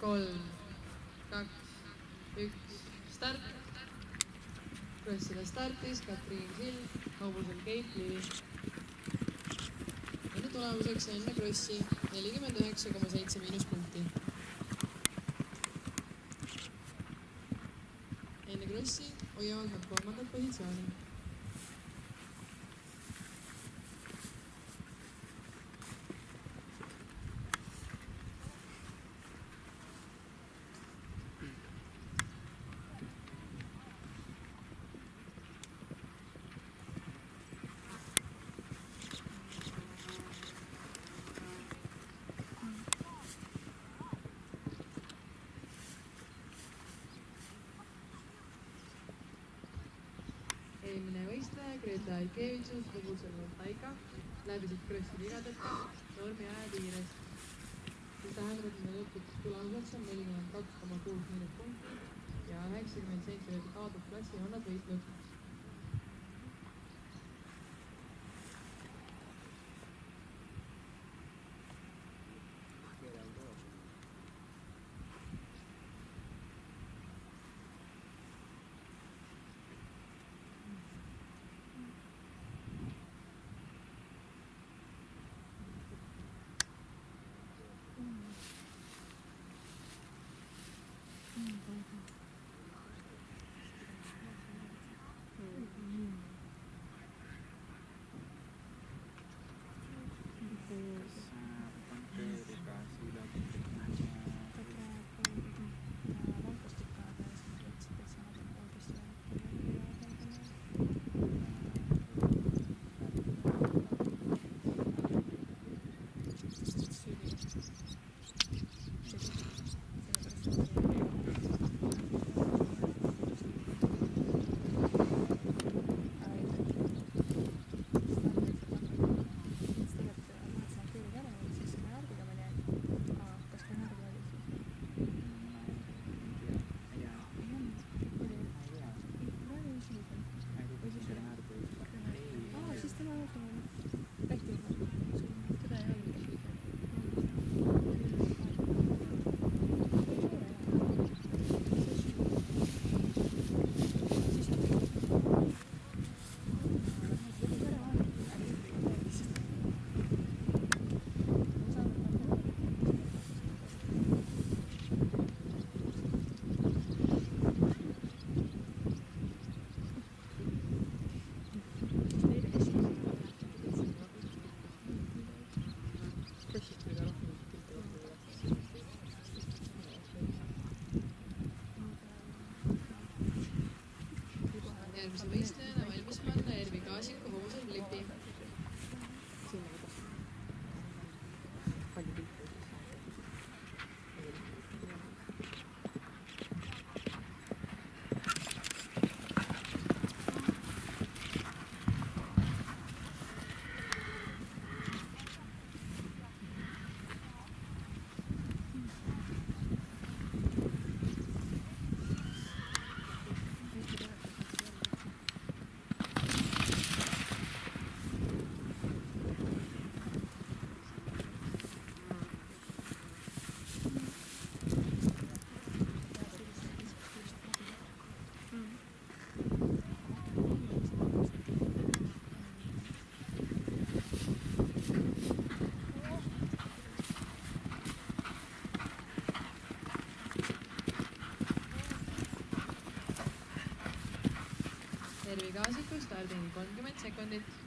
3, 2, 1, start. Krossile startis Katriin Sild, hobusel Keit Lili. Enne tulemuseks enne krossi 49,7 miinuspunkti. Enne krossi hoiavad nad 3. positsiooni. Eelmine võistleja Greta Aikevitsus, hobusel Taiga, läbisid krossi vigadeta normi aja piires. See tähendab, et meil lõpuks tulemuseks on 42,6 miinuspunkti ja 90 cm kaotud klassi on nad võitnud. Järgmise võistlejana valmis panna Ervi Kaasiku hobusel Flipi. Ervi Kaasiku stardini 30 sekundit.